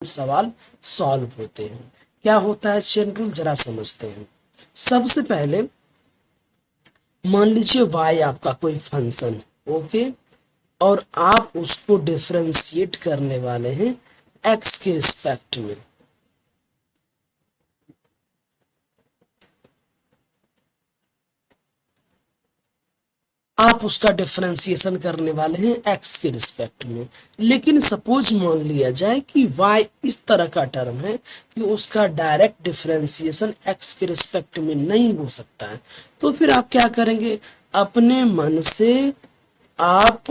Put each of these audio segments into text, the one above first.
सवाल सॉल्व होते हैं। क्या होता है चेन रूल, जरा समझते हैं। सबसे पहले मान लीजिए y आपका कोई फंक्शन, ओके, और आप उसको डिफरेंशिएट करने वाले हैं x के रिस्पेक्ट में। आप उसका डिफरेंशिएशन करने वाले हैं x के रिस्पेक्ट में। लेकिन सपोज मान लिया जाए कि y इस तरह का टर्म है कि उसका डायरेक्ट डिफरेंशिएशन x के रिस्पेक्ट में नहीं हो सकता है, तो फिर आप क्या करेंगे, अपने मन से आप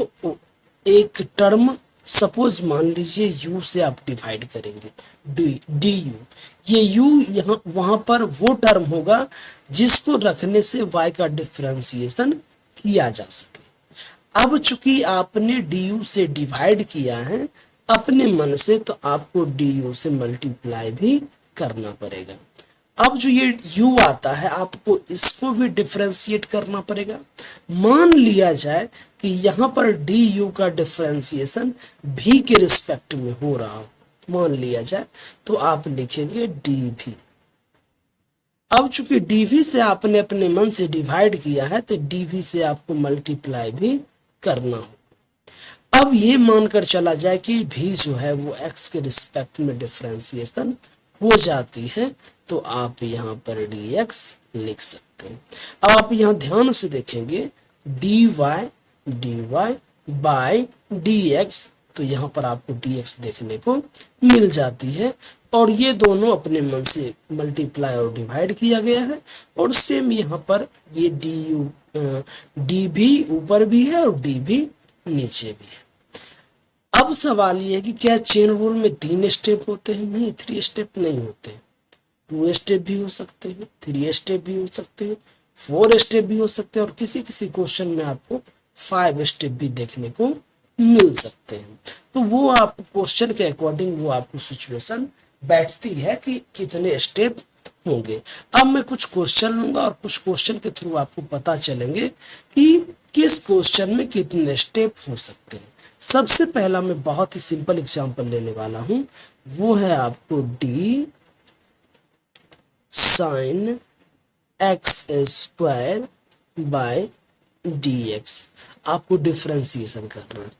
एक टर्म सपोज मान लीजिए u से आप डिवाइड करेंगे, डी यू। ये u यहाँ वहां पर वो टर्म होगा जिसको रखने से y का डिफरेंशिएशन किया जा सके। अब चूंकि आपने du से डिवाइड किया है अपने मन से, तो आपको du से मल्टीप्लाई भी करना पड़ेगा। अब जो ये u आता है आपको इसको भी डिफरेंशिएट करना पड़ेगा। मान लिया जाए कि यहाँ पर du का डिफरेंशिएशन v के रिस्पेक्ट में हो रहा हो, मान लिया जाए, तो आप लिखेंगे dv। अब चूंकि dv से आपने अपने मन से डिवाइड किया है तो dv से आपको मल्टीप्लाई भी करना हो। अब ये मानकर चला जाए कि v जो है वो x के रिस्पेक्ट में डिफरेंशिएशन हो जाती है, तो आप यहाँ पर dx लिख सकते हैं। अब आप यहाँ ध्यान से देखेंगे dy बाय dx, तो यहाँ पर आपको dx देखने को मिल जाती है, और ये दोनों अपने मन से मल्टीप्लाई और डिवाइड किया गया है। और सेम यहाँ पर ये dv ऊपर भी है और dv नीचे भी है। अब सवाल ये है कि क्या चेन रूल में 3 स्टेप होते हैं? नहीं, 3 स्टेप नहीं होते। 2 स्टेप भी हो सकते हैं, 3 स्टेप भी हो सकते हैं, 4 स्टेप भी हो सकते हैं, और किसी किसी क्वेश्चन में आपको 5 स्टेप भी देखने को मिल सकते हैं। तो वो आप क्वेश्चन के अकॉर्डिंग वो आपको सिचुएशन बैठती है कि कितने स्टेप होंगे। अब मैं कुछ क्वेश्चन लूंगा और कुछ क्वेश्चन के थ्रू आपको पता चलेंगे कि किस क्वेश्चन में कितने स्टेप हो सकते हैं। सबसे पहला मैं बहुत ही सिंपल एग्जांपल लेने वाला हूं, वो है आपको d sin x square by dx। आपको डिफरेंशिएशन करना है,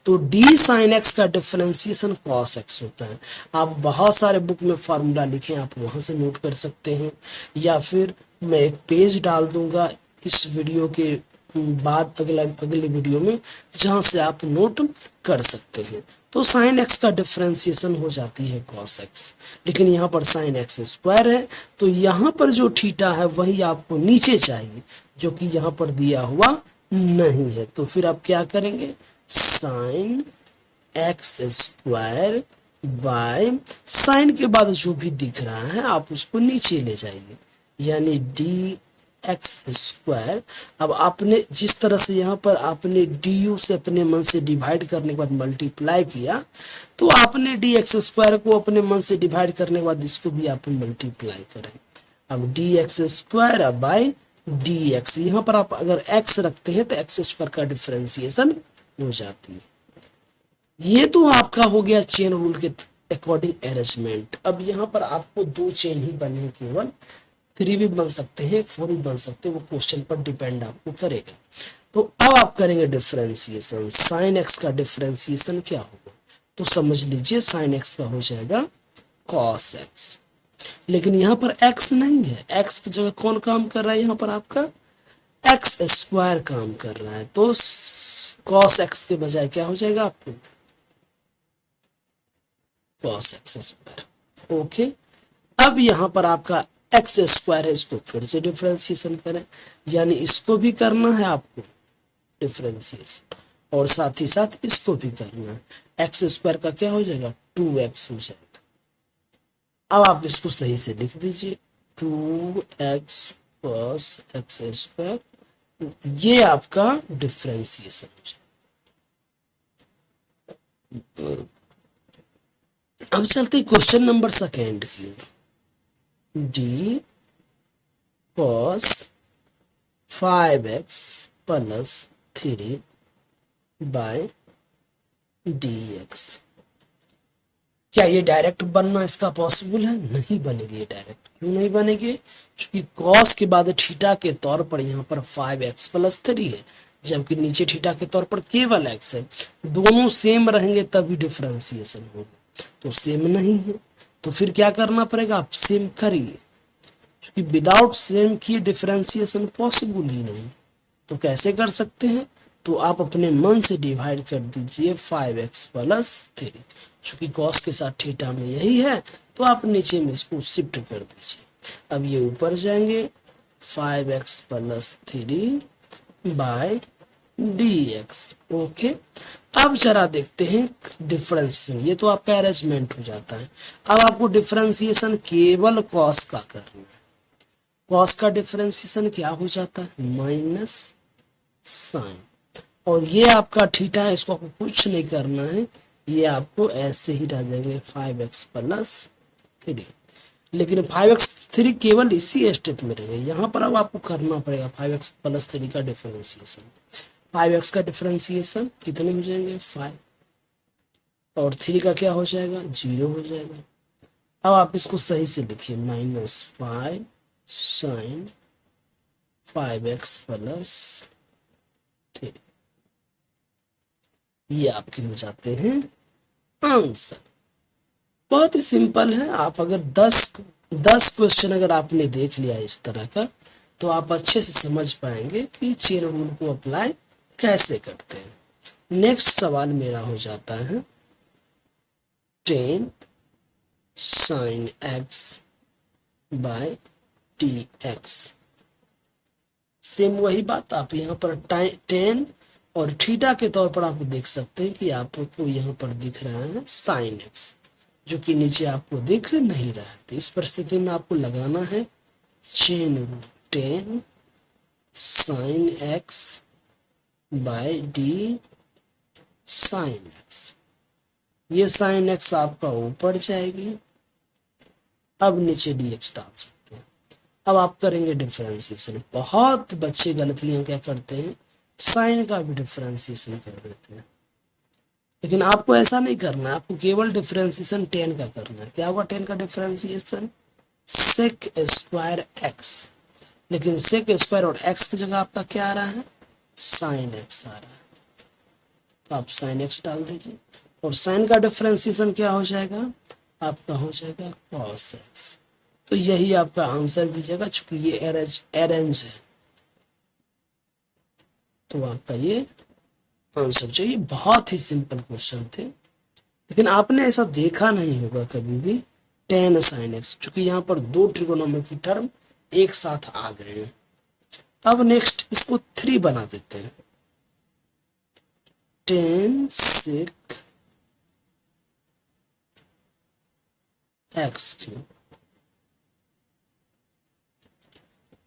तो d sin x का डिफरेंशिएशन cos x होता है। आप बहुत सारे बुक में फार्मूला लिखें, आप वहां से नोट कर सकते हैं, या फिर मैं एक पेज डाल दूंगा इस वीडियो के बाद अगले वीडियो में, जहां से आप नोट कर सकते हैं। तो sin x का डिफरेंशिएशन हो जाती है cos x, लेकिन यहाँ पर sin x स्क्वायर है, तो यहाँ पर जो थीटा है वही आपको नीचे चाहिए, जो कि यहाँ पर दिया हुआ नहीं है। तो फिर आप क्या करेंगे, sin x square by sine के बाद जो भी दिख रहा है आप उसको नीचे ले जाइए, यानी डी एक्स स्क्वायर। अब आपने जिस तरह से यहाँ पर आपने डी से अपने मन से डिवाइड करने के बाद मल्टीप्लाई किया, तो आपने डी एक्स स्क्वायर को अपने मन से डिवाइड करने के बाद इसको भी आप मल्टीप्लाई करें। अब D x square bye d x, यहाँ पर आप अगर एक्स रखते हैं तो एक्स स्क्वायर का डिफरेंशिएशन हो जाती है। ये तो आपका हो गया चेन रूल के अकॉर्डिंग अरेंजमेंट। अब यहाँ पर आपको 2 चेन ही बने हैं, केवल 3 भी बन सकते हैं, 4 भी बन सकते हैं, वो क्वेश्चन पर डिपेंड आपको करेगा। तो अब आप करेंगे डिफरेंशिएशन, साइन एक्स का डिफरेंशिएशन क्या होगा, तो समझ लीजिए साइन एक्स का हो जाएगा कॉस एक्स। लेकिन यहाँ पर एक्स नहीं है, एक्स की जगह कौन काम कर रहा है, यहाँ पर आपका एक्स स्क्वायर काम कर रहा है, तो कॉस एक्स के बजाय क्या हो जाएगा आपको कॉस एक्स स्क्वायर। ओके, अब यहाँ पर आपका एक्स स्क्वायर है, इसको फिर से डिफरेंशिएशन करें, यानी इसको भी करना है आपको डिफरेंशिएशन, और साथ ही साथ इसको भी करना है। एक्स स्क्वायर का क्या हो जाएगा 2x हो जाएगा। अब आप इसको सही से लिख दीजिए, 2x प्लस एक्स स्क्वायर, ये आपका डिफरेंशिएशन हो जाएगा। अब चलते क्वेश्चन नंबर सेकेंड की, d cos 5x plus 3 by dx। क्या ये डायरेक्ट बनना इसका पॉसिबल है? नहीं बनेगी ये डायरेक्ट। क्यों नहीं बनेगी? क्योंकि कॉस के बाद थीटा के तौर पर यहाँ पर 5x+3 है, जबकि नीचे थीटा के तौर पर केवल x है। दोनों सेम रहेंगे तभी डिफरेंशिएशन होगा, तो सेम नहीं है, तो फिर क्या करना पड़ेगा? आप सेम करिए, क्योंकि विदाउट सेम किए डिफरेंशिएशन पॉसिबल ही नहीं। तो कैसे कर सकते हैं? तो आप अपने मन से डिवाइड कर दीजिए 5x+3, चूंकि कॉस के साथ थीटा में यही है, तो आप नीचे में इसको शिफ्ट कर दीजिए। अब ये ऊपर जाएंगे 5x+3 बाय dx। ओके, अब जरा देखते हैं डिफरेंशिएशन। ये तो आपका अरेंजमेंट हो जाता है। अब आपको डिफरेंशिएशन केवल कॉस का करना है। कॉस का डिफरेंशिएशन क्या हो जाता है? माइनस साइन, और ये आपका थीटा है, इसको आपको कुछ नहीं करना है, ये आपको ऐसे ही रह जाएंगे 5x+3। लेकिन 5x3 केवल इसी स्टेप में रहेंगे, यहाँ पर अब आपको करना पड़ेगा 5x+3 का डिफरेंशिएशन। 5x का डिफरेंशिएशन कितने हो जाएंगे? 5, और 3 का क्या हो जाएगा? 0 हो जाएगा। अब आप इसको सही से लिखिए, -5 sin 5x+3। ये आपके हो जाते हैं आंसर। बहुत ही सिंपल है। आप अगर 10 क्वेश्चन अगर आपने देख लिया इस तरह का, तो आप अच्छे से समझ पाएंगे कि चेन रूल को अप्लाई कैसे करते हैं। नेक्स्ट सवाल मेरा हो जाता है 10 sin x by dx। Same वही बात, आप यहाँ पर 10 और थीटा के तौर पर आप देख सकते हैं कि आपको यहाँ पर दिख रहा है sin x, जो कि नीचे आपको दिख नहीं रहा है। तो इस परिस्थिति में आपको लगाना है chain rule 10 sin x by d sin x। ये sin x आपका ऊपर जाएगी, अब नीचे dx डाल सकते हैं। अब आप करेंगे डिफरेंशिएशन। बहुत बच्चे गलतियां क्या करते हैं, साइन का भी डिफरेंशिएशन कर देते हैं, लेकिन आपको ऐसा नहीं करना है। आपको केवल डिफरेंशिएशन 10 का करना है। क्या होगा 10 का डिफरेंशिएशन? सेक स्क्वायर एक्स, लेकिन सेक स्क्वायर और एक्स की जगह आपका क्या आ रहा है? साइन एक्स आ रहा है, तो आप साइन एक्स डाल दीजिए, और साइन का डिफरेंशिएशन क्या हो जाएगा? आपका हो जाएगा कॉस एक्स। तो यही आपका आंसर भी जाएगा, चूंकि ये अरेंज है, तो आपका ये आंसर चाहिए। बहुत ही सिंपल क्वेश्चन थे, लेकिन आपने ऐसा देखा नहीं होगा कभी भी 10 sin x, चूंकि यहाँ पर दो ट्रिगोनोमेट्री टर्म एक साथ आ गए हैं। अब नेक्स्ट इसको 3 बना देते हैं। 10 sec x3।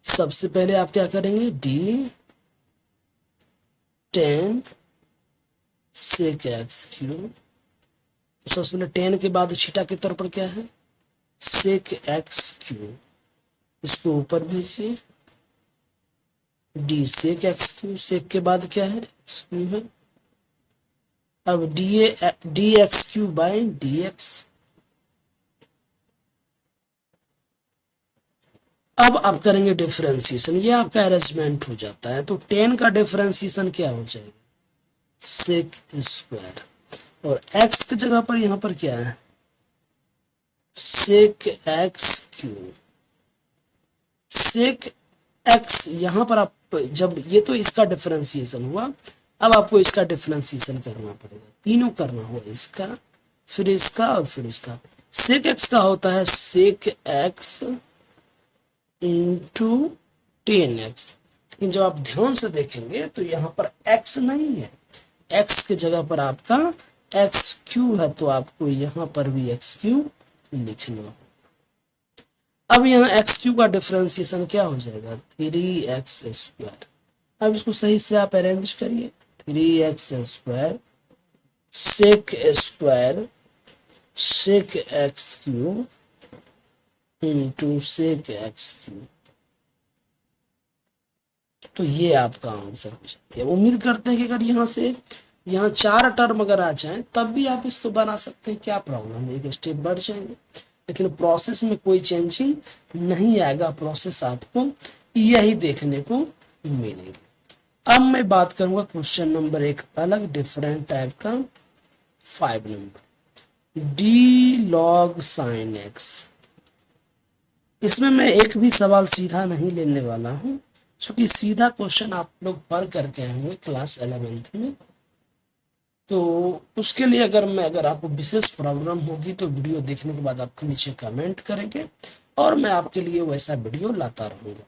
सबसे पहले आप क्या करेंगे? d 10 sec x3। सबसे पहले 10 के बाद थीटा के तौर पर क्या है? sec x3। इसको ऊपर भेजिए, d sec x3। sec के बाद क्या है? x3 है। अब dx3 बाय dx। अब आप करेंगे डिफरेंशिएशन, ये आपका अरेंजमेंट हो जाता है। तो 10 का डिफरेंशिएशन क्या हो जाएगा? सेक स्क्वायर, और x की जगह पर यहां पर क्या है? Sec x cube. Sec x यहां पर आप जब ये तो इसका डिफरेंशिएशन हुआ, अब आपको इसका डिफरेंशिएशन करना पड़ेगा। तीनों करना हुआ, इसका फिर इसका और फिर इसका। सेक x का होता है सेक x इंटू 10x, लेकिन जब आप ध्यान से देखेंगे तो यहाँ पर x नहीं है, x के जगह पर आपका x3 है, तो आपको यहाँ पर भी x3 लिखना। अब यहाँ x3 का डिफरेंशिएशन क्या हो जाएगा? 3x²। अब इसको सही से आप अरेंज करिए। 3x² sec square sec x³ into sec x³। तो ये आपका आंसर हो जाती है। उम्मीद करते हैं कि अगर यहाँ से यहाँ 4 टर्म अगर आ जाए तब भी आप इसको बना सकते हैं, क्या प्रॉब्लम है, एक स्टेप बढ़ जाएंगे, लेकिन प्रोसेस में कोई चेंजिंग नहीं आएगा, प्रोसेस आपको यही देखने को मिलेंगे। अब मैं बात करूंगा क्वेश्चन नंबर एक अलग डिफरेंट टाइप का, 5 number, D log sine x. इसमें मैं एक भी सवाल सीधा नहीं लेने वाला हूं, क्योंकि सीधा क्वेश्चन आप लोग पढ़ करके आए होंगे क्लास 11th में, तो उसके लिए अगर आपको विशेष प्रॉब्लम होगी तो वीडियो देखने के बाद आपके नीचे कमेंट करेंगे और मैं आपके लिए वैसा वीडियो लाता रहूंगा,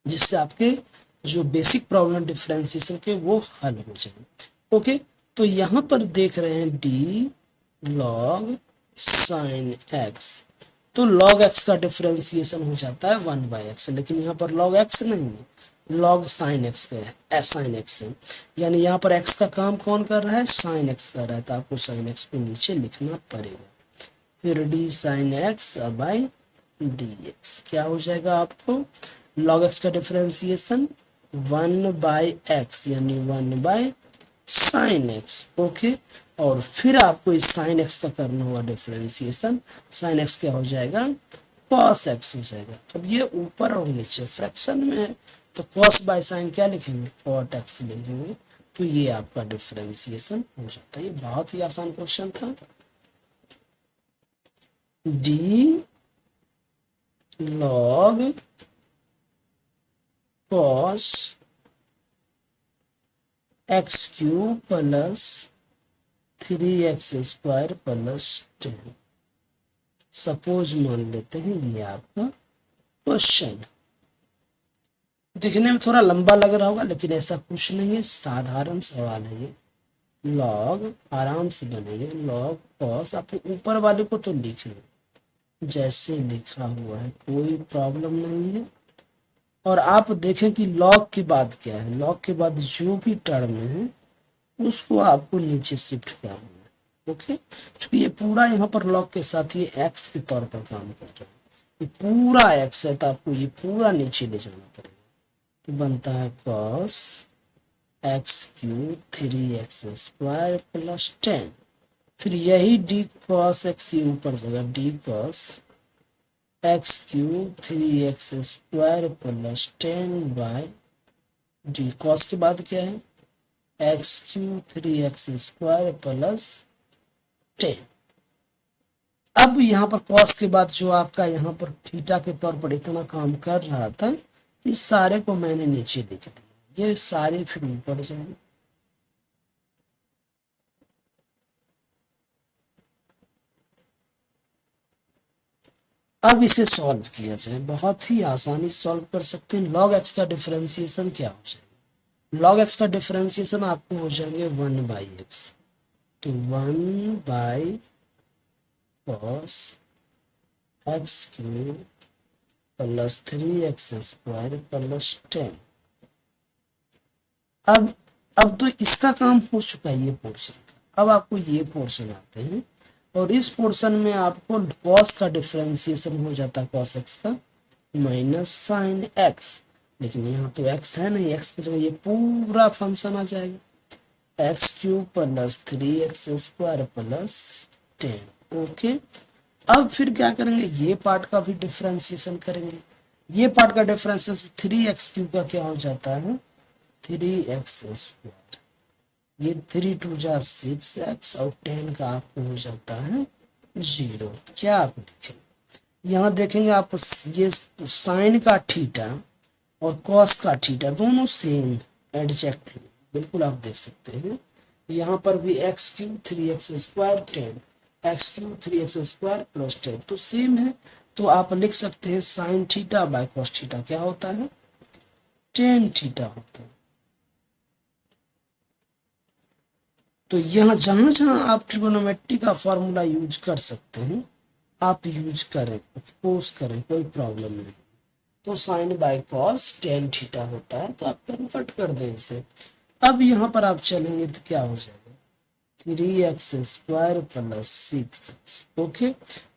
जिससे आपके जो बेसिक प्रॉब्लम डिफरेंशिएशन के वो हल हो जाए। ओके, तो यहाँ पर देख रहे हैं डी लॉग साइन एक्स, तो लॉग एक्स का डिफरेंशिएशन हो जाता है 1/x, लेकिन यहाँ पर लॉग एक्स नहीं है, लॉग साइन एक्स का है, साइन एक्स है, यानी यहाँ पर एक्स का काम कौन कर रहा है, साइन एक्स कर रहा है, तो आपको साइन एक्स को नीचे लिखना पड़ेगा। फिर D sine x by d x क्या हो जाएगा आपको, लॉग एक्स का डिफरेंशिएशन 1/x यानी 1/sin x। ओके, और फिर आपको इस साइन एक्स का करना होगा डिफरेंशिएशन, साइन एक्स क्या हो जाएगा, cos x हो जाएगा। अब ये ऊपर और नीचे फ्रैक्शन में है तो cos बाय साइन क्या लिखेंगे, cot x लिखेंगे, तो ये आपका डिफरेंशिएशन हो जाता है। ये बहुत ही आसान क्वेश्चन था। D log cos x cube plus 3x स्क्वायर प्लस 10, सपोज मान लेते हैं ये आपका क्वेश्चन। दिखने में थोड़ा लंबा लग रहा होगा, लेकिन ऐसा कुछ नहीं है, साधारण सवाल है ये। लॉग आराम से बनेंगे, लॉग कॉस, आप ऊपर वाले को तो लिखेंगे जैसे लिखा हुआ है, कोई प्रॉब्लम नहीं है। और आप देखें कि लॉग के बाद क्या है, लॉग के बाद जो भी टर्म है उसको आपको नीचे शिफ्ट करना है। ओके, क्योंकि ये पूरा यहाँ पर लॉग के साथ ये एक्स के तौर पर काम कर रहा है, ये पूरा एक्स है, तो आपको ये पूरा नीचे ले जाना पड़ेगा, तो बनता है cos एक्स क्यूब 3x स्क्वायर प्लस 10, फिर यही डी cos एक्स ये ऊपर जाएगा, d cos x cube 3x स्क्वायर प्लस 10 बाय डी, cos के बाद क्या है, एक्स क्यूब 3x स्क्वायर प्लस 10। अब यहाँ पर cos के बाद जो आपका यहाँ पर थीटा के तौर पर इतना काम कर रहा था, इस सारे को मैंने नीचे लिख दिया, ये सारे फिर ऊपर जाएंगे। अब इसे सॉल्व किया जाए, बहुत ही आसानी सॉल्व कर सकते हैं। लॉग एक्स का डिफरेंशिएशन क्या हो जाएगा, लॉग एक्स का डिफरेंशिएशन आपको हो जाएंगे 1/x, तो 1 cos x cube plus 3x स्क्वायर प्लस 10। अब तो इसका काम हो चुका है ये पोर्शन, अब आपको ये पोर्शन आते हैं, और इस पोर्शन में आपको cos का डिफरेंशिएशन हो जाता है cos x का माइनस साइन x, लेकिन यहाँ तो x है नहीं, x की जगह ये पूरा फंक्शन आ जाएगा, एक्स क्यूब प्लस 3x स्क्वायर प्लस 10। ओके, अब फिर क्या करेंगे, ये पार्ट का भी डिफरेंशिएशन करेंगे, ये पार्ट का डिफरेंशिएशन 3x क्यूब का क्या हो जाता है 3x स्क्वायर, ये 3 2 जा 6x और 10 का आपको हो जाता है 0। क्या आप देखेंगे, यहाँ देखेंगे आप ये साइन का थीटा और कॉस का थीटा दोनों सेम एग्जैक्टली, बिल्कुल आप देख सकते हैं। यहाँ पर भी x cube 3x square 10, x cube 3x स्क्वायर प्लस 10 तो सेम है, तो आप लिख सकते हैं sine theta by cos theta क्या होता है, टेन थीटा होता है। तो यहाँ जहां जहां आप ट्रिगोनोमेट्री का फॉर्मूला यूज कर सकते हैं आप यूज करें, अफकोर्स करें, कोई प्रॉब्लम नहीं। तो sine by cos ten theta होता है, तो आप कन्वर्ट कर दें इसे। अब यहाँ पर आप चलेंगे तो क्या हो जाएगा 3x स्क्वायर प्लस 6x। ओके,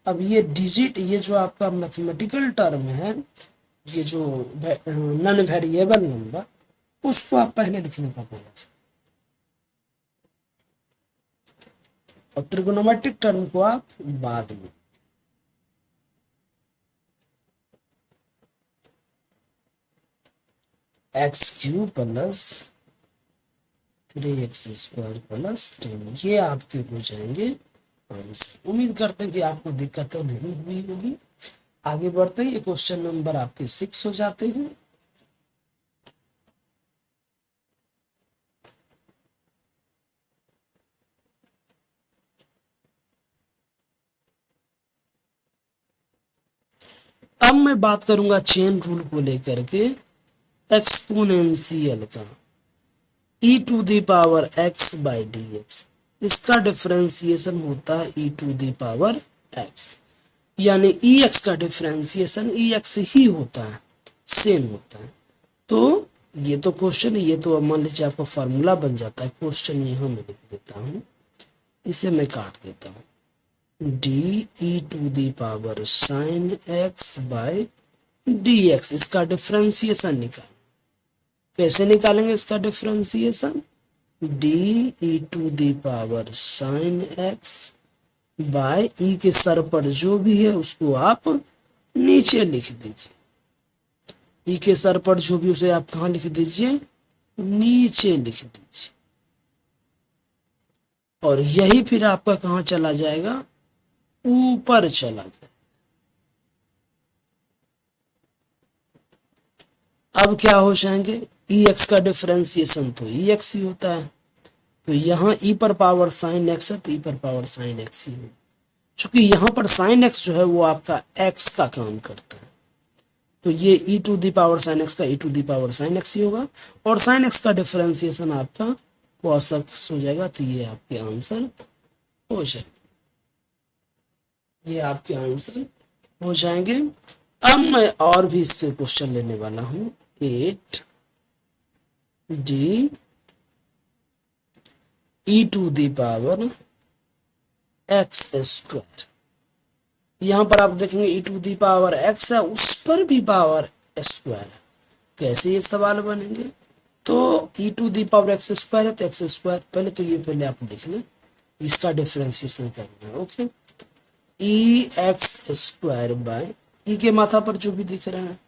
अब ये डिजिट, ये जो आपका मैथमेटिकल टर्म है, ये जो नॉन वेरिएबल नंबर, उसको आप पहले लिखने का प्रयास, और ट्रिग्नोमेट्रिक टर्म को आप बाद में। x³ प्लस 3x² प्लस 10, ये आपके हो जाएंगे आंसर। उम्मीद करते हैं कि आपको दिक्कत नहीं हुई होगी। आगे बढ़ते हैं, ये क्वेश्चन नंबर आपके 6 हो जाते हैं। अब मैं बात करूंगा चेन रूल को लेकर के एक्सपोनेंशियल का, e to the power x by d x, इसका डिफरेंशिएशन होता है e to the power x, यानी ex का डिफरेंशिएशन ex ही होता है, सेम होता है। तो ये तो क्वेश्चन है, ये तो मान लीजिए आपका फॉर्मूला बन जाता है। क्वेश्चन यहाँ मैं लिख देता हूँ, इसे मैं काट देता हूँ, d e to the power sine x by d x, इसका डिफरेंशिएशन निकाल। कैसे निकालेंगे इसका differentiation? D e to the power sine x by e के सर पर जो भी है उसको आप नीचे लिख दीजिए। ई के सर पर जो भी उसे आप कहाँ लिख दीजिए? नीचे लिख दीजिए। और यही फिर आपका कहाँ चला जाएगा? ऊपर चला जाए। अब क्या हो जाएंगे? ई एक्स का डिफरेंशिएशन तो ई एक्स ही होता है, तो यहाँ ई पर पावर साइन एक्स है तो ई पर पावर साइन एक्स ही हो। चूंकि यहाँ पर साइन एक्स जो है वो आपका एक्स का काम करता है, तो ये e to the power sine x का e to the power sine x ही होगा। और साइन एक्स का डिफरेंशिएशन आपका कॉस एक्स हो जाएगा, तो ये आपके आंसर हो जाएगा, ये आपके आंसर हो जाएंगे। अब मैं और भी इस पे क्वेश्चन लेने वाला हूं, 8 d e to the power x square. यहां पर आप देखेंगे e to the power x है, उस पर भी पावर स्क्वायर है। कैसे ये सवाल बनेंगे? तो e to the power x square है तो एक्स स्क्वायर, पहले आप लिख लें, इसका डिफरेंशिएशन करना है। Okay, e x square by e के माथा पर जो भी दिख रहा है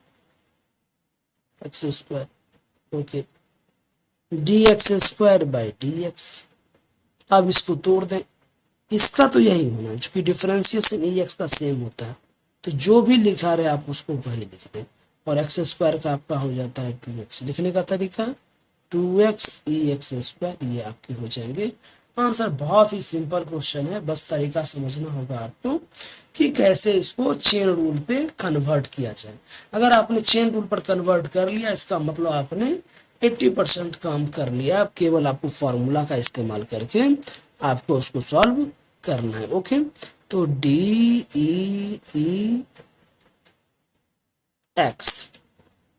x square, okay, d x square by d x. अब इसको तोड़ दें, इसका तो यही होना है, चूंकि डिफरेंशिएशन ई एक्स का सेम होता है, तो जो भी लिखा रहे आप उसको वही लिख दें। और एक्स स्क्वायर का आपका हो जाता है 2x। लिखने का तरीका 2x ई एक्स स्क्वायर, ये आपके हो जाएंगे आंसर। बहुत ही सिंपल क्वेश्चन है, बस तरीका समझना होगा आपको कि कैसे इसको चेन रूल पे कन्वर्ट किया जाए। अगर आपने चेन रूल पर कन्वर्ट कर लिया, इसका मतलब आपने 80% काम कर लिया। अब केवल आपको फॉर्मूला का इस्तेमाल करके आपको उसको सॉल्व करना है। ओके, तो डी ई एक्स,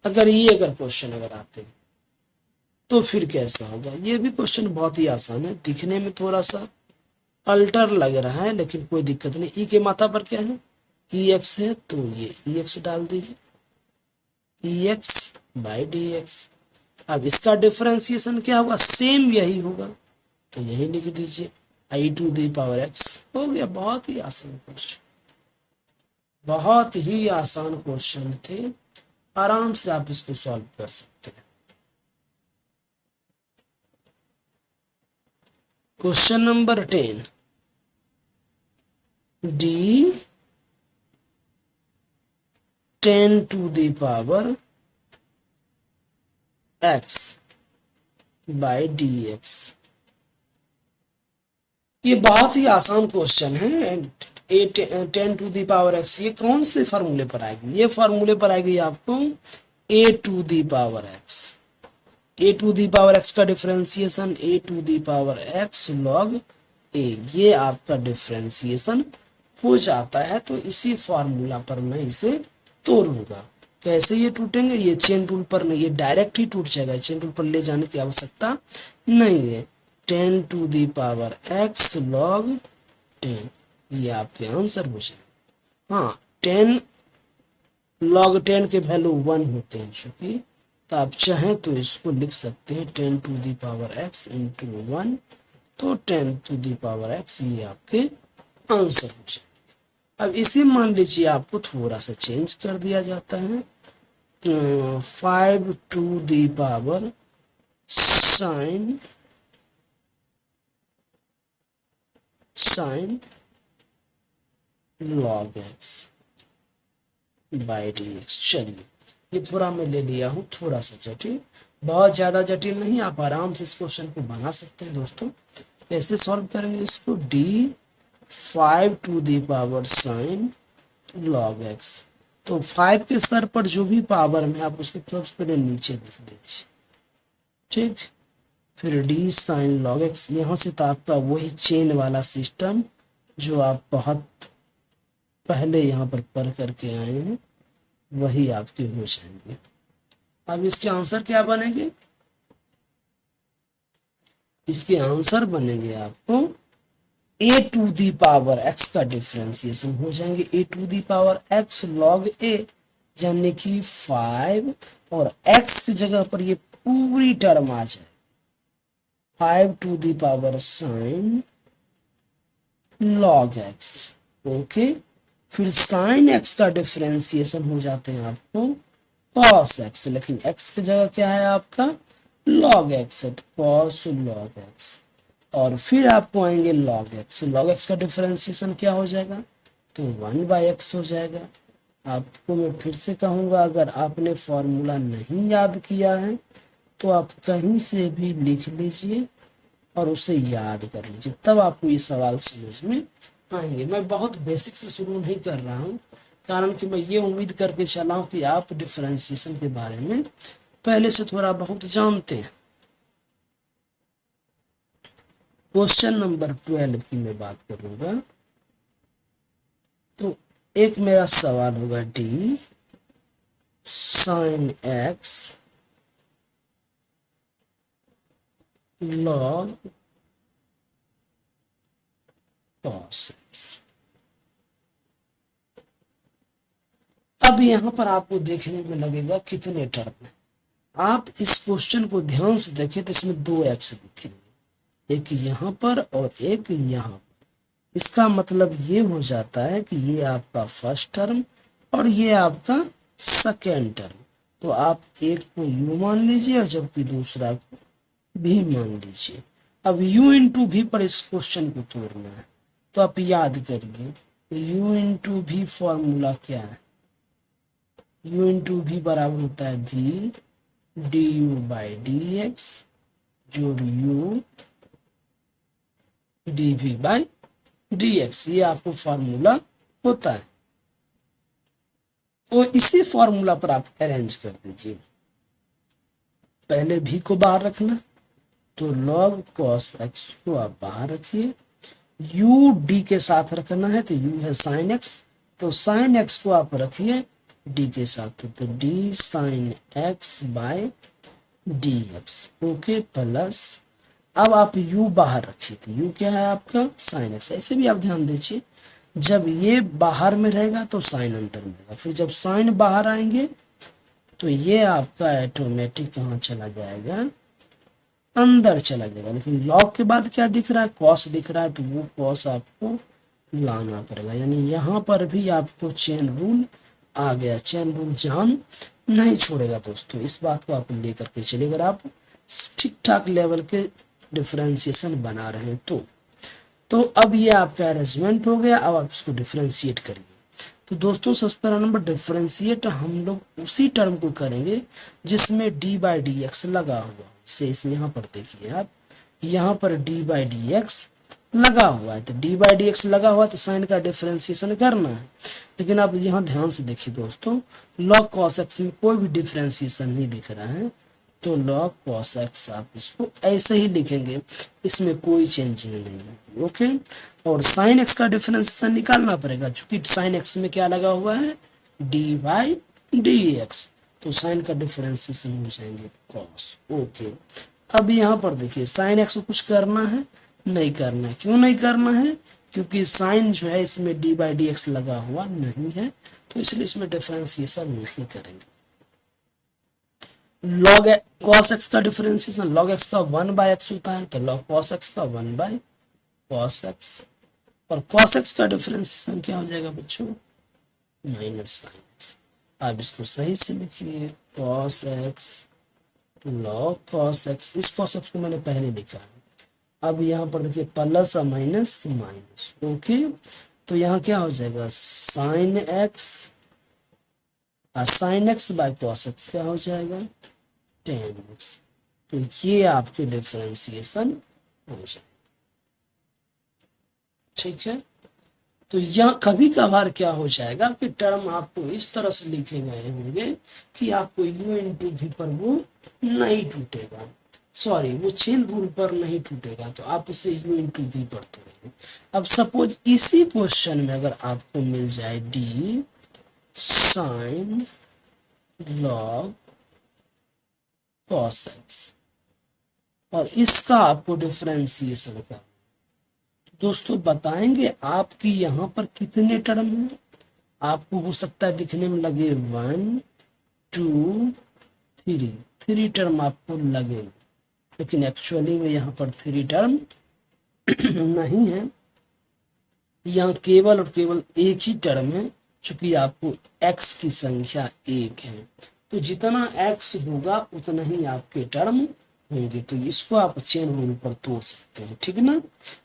अगर क्वेश्चन अगर आते हैं तो फिर कैसा होगा? ये भी क्वेश्चन बहुत ही आसान है, दिखने में थोड़ा सा अल्टर लग रहा है लेकिन कोई दिक्कत नहीं। ई के माथा पर क्या है? ई एक्स है, तो ये ई एक्स डाल दीजिए, ई एक्स बाई डी एक्स। अब इसका डिफरेंशिएशन क्या होगा? सेम यही होगा, तो यही लिख दीजिए, आई टू दी पावर एक्स। हो गया, बहुत ही आसान क्वेश्चन, बहुत ही आसान क्वेश्चन थे, आराम से आप इसको सॉल्व कर सकते हैं। Question number 10, d 10 to the power x by d x. ये बहुत ही आसान क्वेश्चन है। 10 टू दी पावर एक्स, ये कौन से फॉर्मूले पर आएगी? ये फॉर्मूले पर आएगी आपको a to the power x. A to the power x का differentiation a to the power x log a, ये आपका डिफरेंशिएशन हो जाता है। तो इसी फॉर्मूला पर मैं इसे तोड़ूंगा। कैसे ये टूटेंगे? ये चेन रूल पर नहीं, ये डायरेक्ट ही टूट जाएगा, चेन रूल पर ले जाने की आवश्यकता नहीं है। 10 to the power x log 10, ये आपके आंसर हो जाए। हाँ, 10 लॉग 10 के वैल्यू 1 होते हैं चूंकि, तो आप चाहें तो इसको लिख सकते हैं 10 to the power x into 1 तो 10⁻x ये आपके आंसर हो जाए। अब इसे मान लीजिए आपको थोड़ा सा चेंज कर दिया जाता है, 5 sin log x by dx। चलिए ये थोड़ा मैं ले लिया हूँ थोड़ा सा जटिल, बहुत ज्यादा जटिल नहीं, आप आराम से इस क्वेश्चन को बना सकते हैं दोस्तों। कैसे सॉल्व करेंगे इसको, d5 sin log x, तो 5 के स्तर पर जो भी पावर में आप उसको सबसे पहले नीचे लिख दीजिए, ठीक। फिर d sin log x, यहाँ से तो आपका वही चेन वाला सिस्टम जो आप बहुत पहले यहाँ पर पढ़ करके आए हैं वही आपके हो जाएंगे। अब इसके आंसर क्या बनेंगे, इसके आंसर बनेंगे आपको a⁻x का डिफरेंशिएशन हो जाएंगे, a⁻x log a, यानी कि 5 और x की जगह पर ये पूरी टर्म आ जाए 5 sin log x, ओके। फिर sin x का डिफरेंशिएशन हो जाते हैं आपको cos x, लेकिन x की जगह क्या है आपका log x है, तो cos log x। और फिर आपको आएंगे log x का डिफरेंशिएशन क्या हो जाएगा, तो 1/x हो जाएगा। आपको मैं फिर से कहूंगा, अगर आपने फॉर्मूला नहीं याद किया है तो आप कहीं से भी लिख लीजिए और उसे याद कर लीजिए, तब आपको ये सवाल समझ में आएंगे। मैं बहुत बेसिक से शुरू नहीं कर रहा हूँ, कारण कि मैं ये उम्मीद करके चला हूँ कि आप डिफरेंशिएशन के बारे में पहले से थोड़ा बहुत जानते हैं। क्वेश्चन नंबर 12 की मैं बात करूंगा, तो एक मेरा सवाल होगा d sin x log cos x। अब यहां पर आपको देखने में लगेगा कितने टर्म है। आप इस क्वेश्चन को ध्यान से देखें तो इसमें 2x दिखेंगे, एक यहाँ पर और एक यहाँ पर। इसका मतलब ये हो जाता है कि ये आपका फर्स्ट टर्म और ये आपका सेकेंड टर्म, तो आप एक को u मान लीजिए और जबकि दूसरा को v मान लीजिए। अब u इंटू v पर इस क्वेश्चन को तोड़ना है, तो आप याद करिए u इंटू v फॉर्मूला क्या है, u इंटू v बराबर होता है v du बाई dx जोड़ u dv बाई dx, ये आपको फॉर्मूला होता है। तो इसी फॉर्मूला पर आप अरेंज कर दीजिए। पहले v को बाहर रखना, तो log cos x को आप बाहर रखिए, u d के साथ रखना है तो u है sin x, तो sin x को आप रखिए d के साथ, तो d sin x by dx, okay. Plus अब आप u बाहर रखिए, तो u क्या है आपका sin x। ऐसे भी आप ध्यान दीजिए, जब ये बाहर में रहेगा तो साइन अंदर में रहेगा, फिर जब साइन बाहर आएंगे तो ये आपका ऑटोमेटिक कहाँ चला जाएगा, अंदर चला जाएगा। लेकिन लॉग के बाद क्या दिख रहा है, कॉस दिख रहा है, तो वो कॉस आपको लाना पड़ेगा, यानी यहाँ पर भी आपको चेन रूल आ गया। चेन रूल जान नहीं छोड़ेगा दोस्तों, इस बात को आप लेकर के चलिए। अगर आप ठीक ठाक लेवल के डिफरेंशिएशन बना रहे हैं तो अब ये आपका अरेंजमेंट हो गया। अब आप इसको डिफरेंशिएट करिए। तो दोस्तों सबसे पहला नंबर डिफरेंशिएट हम लोग उसी टर्म को करेंगे जिसमें d बाई डी एक्स लगा हुआ है। इसे यहाँ पर देखिए आप, यहाँ पर d बाई डी एक्स लगा हुआ है, तो d बाई डी एक्स लगा हुआ है तो साइन का डिफरेंशिएशन करना है। लेकिन आप यहाँ ध्यान से देखिए दोस्तों, log cos x में कोई भी डिफरेंशिएशन नहीं दिख रहा है, तो log cos x आप इसको ऐसे ही लिखेंगे, इसमें कोई चेंजिंग नहीं है, ओके। और sin x का डिफरेंशिएशन निकालना पड़ेगा, चूंकि sin x में क्या लगा हुआ है, d बाई डी एक्स, तो sin का डिफरेंशिएशन हो जाएंगे cos, ओके। अब यहाँ पर देखिए sin x को कुछ करना है, नहीं करना है। क्यों नहीं करना है, क्योंकि साइन जो है इसमें d बाई डी एक्स लगा हुआ नहीं है, तो इसलिए इसमें डिफरेंशिएशन नहीं करेंगे। लॉग कॉस एक्स का डिफरेंशिएशन लॉग एक्स का 1/x होता है, तो लॉग कॉस एक्स का 1/cos x, और cos x का डिफरेंशिएशन क्या हो जाएगा बच्चों, माइनस साइन एक्स। आप इसको सही से लिखिए, cos x log cos x, इस cos x को मैंने पहले लिखा है। अब यहाँ पर देखिए प्लस और माइनस तो माइनस, ओके, तो यहाँ क्या हो जाएगा sine x, sign x by cos x क्या हो जाएगा टेन एक्स। तो ये आपके डिफरेंशिएशन हो जाएगा, ठीक है। तो यहाँ कभी कभार क्या हो जाएगा कि टर्म आपको इस तरह से लिखे गए होंगे कि आपको u इंटू भी पर वो नहीं टूटेगा, सॉरी वो चेन रूल पर नहीं टूटेगा, तो आप उसे u इंटू भी पर तोड़ेंगे। अब सपोज इसी क्वेश्चन में अगर आपको मिल जाए d sign log cos x और इसका आपको डिफरेंशिएशन करना, दोस्तों बताएंगे आपकी यहाँ पर कितने टर्म है। आपको हो सकता है दिखने में लगे 1 2 3 टर्म आपको लगे, लेकिन एक्चुअली में यहाँ पर 3 टर्म नहीं है, यहाँ केवल और केवल एक ही टर्म है, चूंकि आपको x की संख्या 1 है, तो जितना x होगा उतना ही आपके टर्म होंगे। तो इसको आप चेन रूल पर तोड़ सकते हैं, ठीक है ना।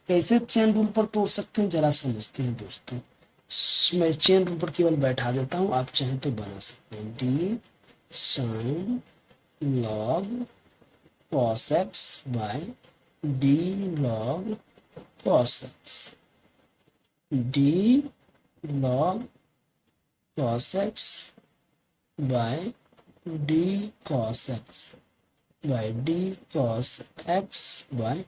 कैसे चेन रूल पर तोड़ सकते हैं जरा समझते हैं दोस्तों। मैं चेन रूल पर केवल बैठा देता हूं, आप चाहें तो बना सकते हैं। D sine log cos x by d log cos x, d log cos x by d cos x by d cos x by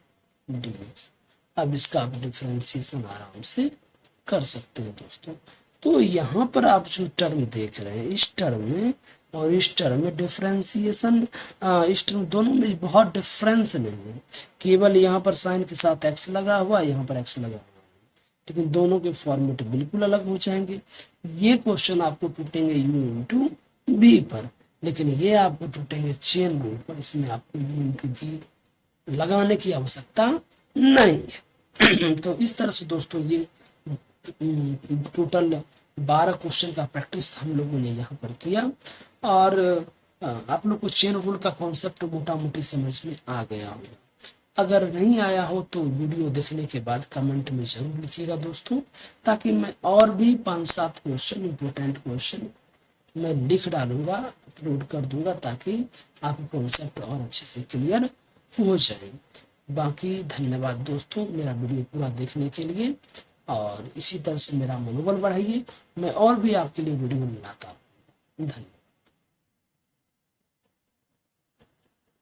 dx। अब इसका आप डिफरेंशिएशन आराम से कर सकते हैं दोस्तों। तो यहाँ पर आप जो टर्म देख रहे हैं इस टर्म में और इस टर्म में डिफरेंशिएशन, इस टर्म दोनों में बहुत डिफरेंस नहीं है, केवल यहाँ पर साइन के साथ x लगा हुआ है, यहाँ पर x लगा हुआ है, लेकिन दोनों के फॉर्मेट बिल्कुल अलग हो जाएंगे। ये क्वेश्चन आपको टूटेंगे u इंटू बी पर, लेकिन ये आपको टूटेंगे चेन रूल पर, इसमें आपको u इंटू बी लगाने की आवश्यकता नहीं है। तो इस तरह से दोस्तों ये टोटल 12 क्वेश्चन का प्रैक्टिस हम लोगों ने यहाँ पर किया, और आप लोग को चेन रूल का कॉन्सेप्ट मोटा मोटी समझ में आ गया होगा। अगर नहीं आया हो तो वीडियो देखने के बाद कमेंट में जरूर लिखिएगा दोस्तों, ताकि मैं और भी 5-7 क्वेश्चन इंपोर्टेंट क्वेश्चन मैं लिख डालूंगा, अपलोड कर दूंगा, ताकि आपको कॉन्सेप्ट और अच्छे से क्लियर हो जाए। बाकी धन्यवाद दोस्तों मेरा वीडियो पूरा देखने के लिए, और इसी तरह से मेरा मनोबल बढ़ाइए, मैं और भी आपके लिए वीडियो लाता हूँ। धन्यवाद।